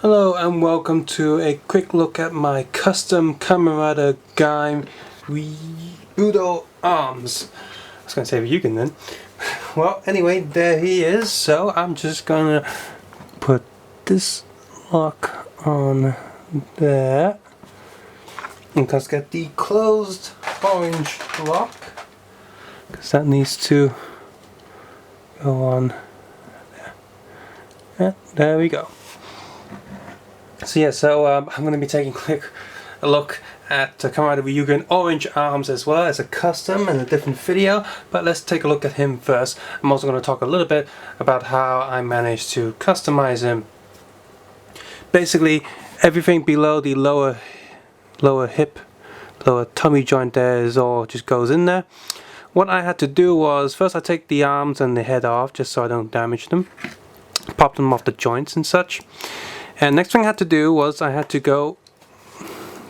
Hello and welcome to a quick look at my custom Kamen Gaim Budou arms. I was going to say Ryugen then. Well, anyway, there he is. So I'm just going to put this lock on there. And let's get the closed orange lock, because that needs to go on there. Yeah, there we go. So yeah, I'm going to be taking a look at Kamen Ryugen orange arms as well as a custom and a different video, but let's take a look at him first. I'm also going to talk a little bit about how I managed to customize him. Basically, everything below the lower hip, lower tummy joint there is all just goes in there. What I had to do was, first I take the arms and the head off just so I don't damage them, pop them off the joints and such. And next thing I had to do was I had to go,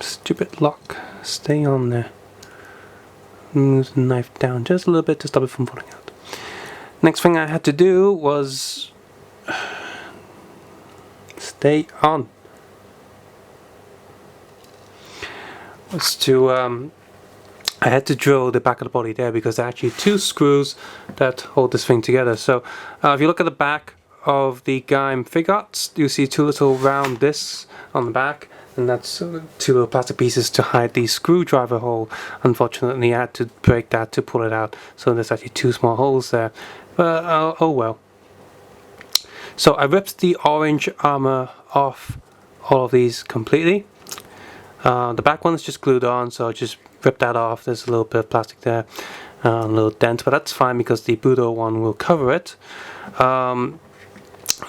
stupid lock, stay on there, move the knife down just a little bit to stop it from falling out. Next thing I had to do was stay on, was to I had to drill the back of the body there because there are actually two screws that hold this thing together. So if you look at the back of the Gaim Figuarts, you see two little round discs on the back, and that's two little plastic pieces to hide the screwdriver hole. Unfortunately, I had to break that to pull it out, so there's actually two small holes there, but oh well. So I ripped the orange armor off all of these completely. The back one is just glued on, so I just ripped that off. There's a little bit of plastic there, a little dent, but that's fine because the Budou one will cover it.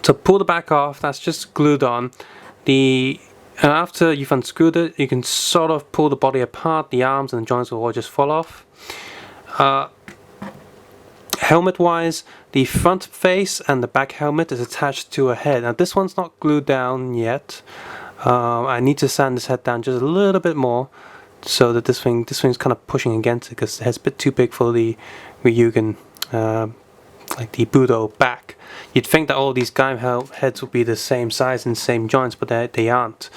So pull the back off, that's just glued on. After you've unscrewed it, you can sort of pull the body apart, the arms and the joints will all just fall off. Helmet wise, the front face and the back helmet is attached to a head. Now this one's not glued down yet. I need to sand this head down just a little bit more so that this thing's kind of pushing against it because the head's a bit too big for the Ryugen, like the Budou back. You'd think that all these Gaim heads would be the same size and same joints, but they aren't.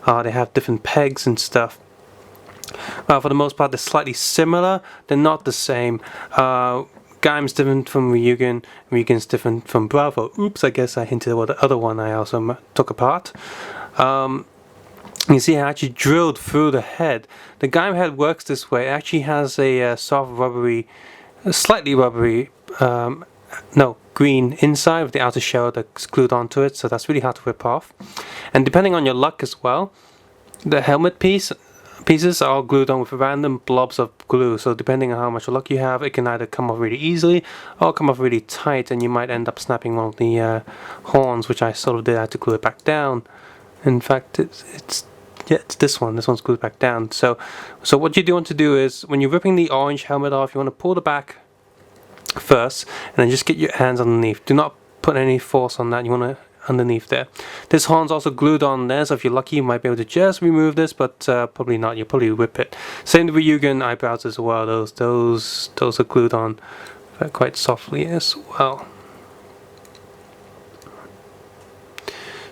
They have different pegs and stuff. For the most part, they're slightly similar. They're not the same. Gaim's different from Ryugen. Ryugen's different from Bravo. Oops, I guess I hinted at the other one I also took apart. You see I actually drilled through the head. The Gaim head works this way. It actually has a soft rubbery, slightly rubbery, green inside with the outer shell that's glued onto it, so that's really hard to rip off. And depending on your luck as well, the helmet pieces are all glued on with random blobs of glue, so depending on how much luck you have, it can either come off really easily or come off really tight, and you might end up snapping one of the horns, which I sort of did. I had to glue it back down. In fact, it's this one. This one's glued back down. So what you do want to do is, when you're ripping the orange helmet off, you want to pull the back first, and then just get your hands underneath. Do not put any force on that. You want to underneath there. This horn's also glued on there, so if you're lucky, you might be able to just remove this, but probably not. You'll probably rip it. Same with Ryugen eyebrows as well. Those are glued on quite softly as well.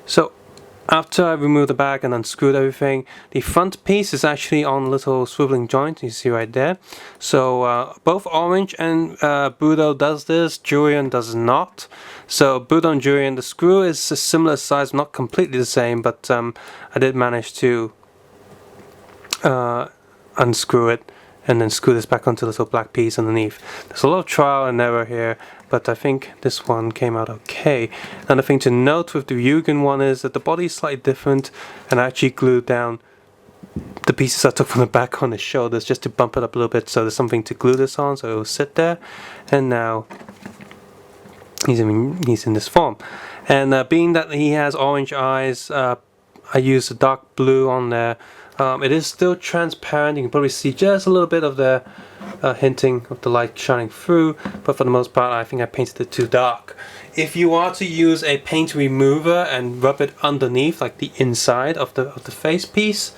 So after I removed the back and unscrewed everything, the front piece is actually on a little swiveling joint, you see right there. So both Orange and Budou does this, Jurian does not. So Budou and Jurian, the screw is a similar size, not completely the same, but I did manage to unscrew it and then screw this back onto the little black piece underneath. There's a lot of trial and error here, but I think this one came out okay. Another thing to note with the Ryugen one is that the body is slightly different, and I actually glued down the pieces I took from the back on his shoulders just to bump it up a little bit, so there's something to glue this on, so it will sit there. And now he's in this form. And being that he has orange eyes, I used a dark blue on there. It is still transparent. You can probably see just a little bit of the hinting of the light shining through, but for the most part I think I painted it too dark. If you are to use a paint remover and rub it underneath, like the inside of the faceplate,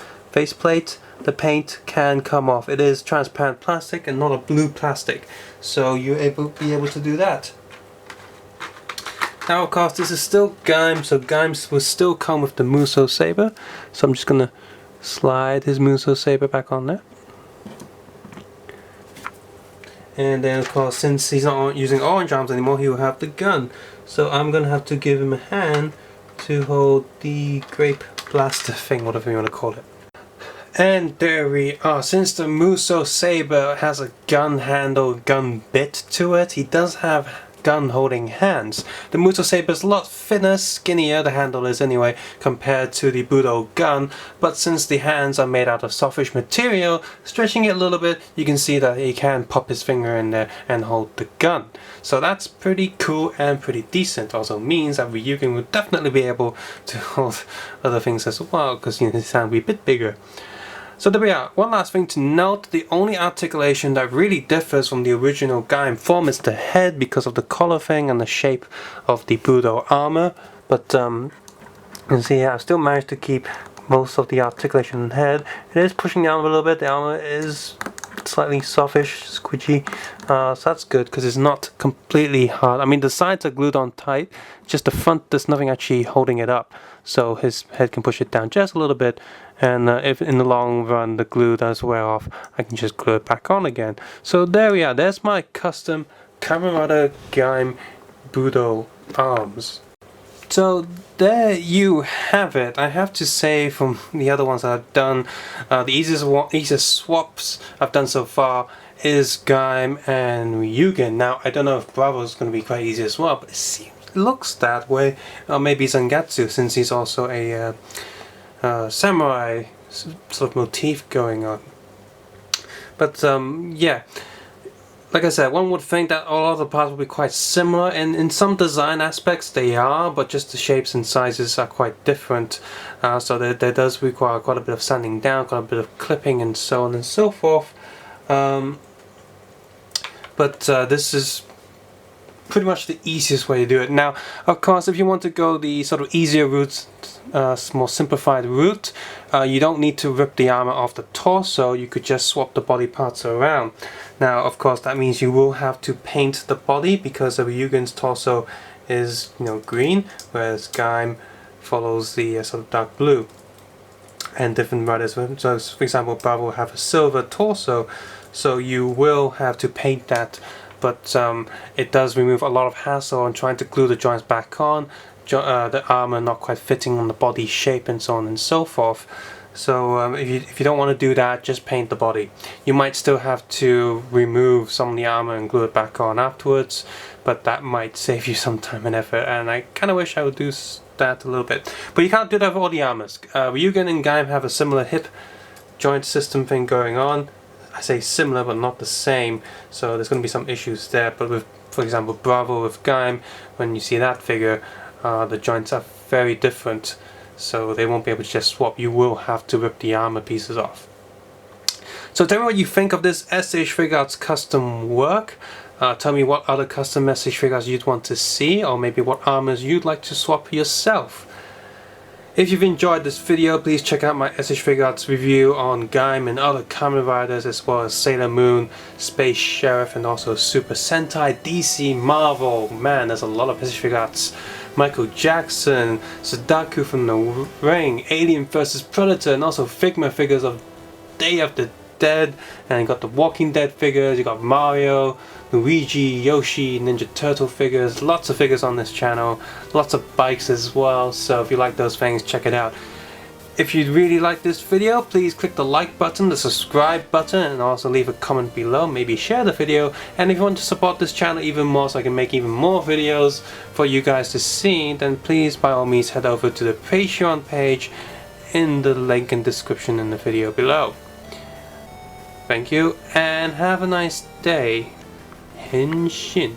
the paint can come off. It is transparent plastic and not a blue plastic, so you're be able to do that. Now of course this is still Gaim, so Gaim will still come with the Muso saber. So I'm just gonna slide his Muso saber back on there. And then of course, since he's not using orange arms anymore, he will have the gun. So I'm gonna have to give him a hand to hold the grape blaster thing, whatever you want to call it. And there we are. Since the Muso saber has a gun handle, gun bit to it, he does have gun holding hands. The Muso saber is a lot thinner, skinnier, the handle is anyway, compared to the Budou gun, but since the hands are made out of softish material, stretching it a little bit, you can see that he can pop his finger in there and hold the gun. So that's pretty cool and pretty decent. Also means that Ryugen will definitely be able to hold other things as well, because his hand will be a bit bigger. So there we are. One last thing to note, the only articulation that really differs from the original Gaim form is the head, because of the collar thing and the shape of the Budou armor. But you can see I've still managed to keep most of the articulation in the head. It is pushing down a little bit, the armor is slightly softish, squidgy, so that's good because it's not completely hard. I mean, the sides are glued on tight, just the front there's nothing actually holding it up, so his head can push it down just a little bit, and if in the long run the glue does wear off, I can just glue it back on again. So there we are, there's my custom Kamen Gaim Budou arms. So there you have it. I have to say, from the other ones that I've done, the easiest swaps I've done so far is Gaim and Ryugen. Now I don't know if Bravo is going to be quite easy as well, but it looks that way. Or maybe Zangetsu, since he's also a samurai sort of motif going on. But yeah. Like I said, one would think that all of the parts will be quite similar, and in some design aspects they are, but just the shapes and sizes are quite different. So there does require quite a bit of sanding down, quite a bit of clipping and so on and so forth. But this is pretty much the easiest way to do it. Now, of course, if you want to go the sort of easier route, more simplified route, you don't need to rip the armor off the torso, you could just swap the body parts around. Now, of course, that means you will have to paint the body, because Ryugen's torso is, green, whereas Gaim follows the sort of dark blue. And different riders, so for example, Bravo will have a silver torso, so you will have to paint that. But it does remove a lot of hassle on trying to glue the joints back on, the armor not quite fitting on the body shape and so on and so forth. So if you don't want to do that, just paint the body. You might still have to remove some of the armor and glue it back on afterwards, but that might save you some time and effort, and I kind of wish I would do that a little bit. But you can't do that for all the armors. Ryugen and Gaim have a similar hip joint system thing going on. I say similar but not the same, so there's going to be some issues there. But with, for example, Bravo with Gaim, when you see that figure, the joints are very different, so they won't be able to just swap. You will have to rip the armor pieces off. So tell me what you think of this S.H.Figuarts custom work. Tell me what other custom S.H.Figuarts you'd want to see, or maybe what armors you'd like to swap yourself. If you've enjoyed this video, please check out my S.H.Figuarts review on Gaim and other Kamen Riders, as well as Sailor Moon, Space Sheriff, and also Super Sentai, DC, Marvel. Man, there's a lot of S.H.Figuarts. Michael Jackson, Sadaku from the Ring, Alien vs Predator, and also Figma figures of Day of the Dead, and you got the Walking Dead figures, you got Mario, Luigi, Yoshi, Ninja Turtle figures, lots of figures on this channel, lots of bikes as well, so if you like those things, check it out. If you really like this video, please click the like button, the subscribe button, and also leave a comment below, maybe share the video. And if you want to support this channel even more so I can make even more videos for you guys to see, then please by all means head over to the Patreon page in the link and description in the video below. Thank you, and have a nice day. Henshin.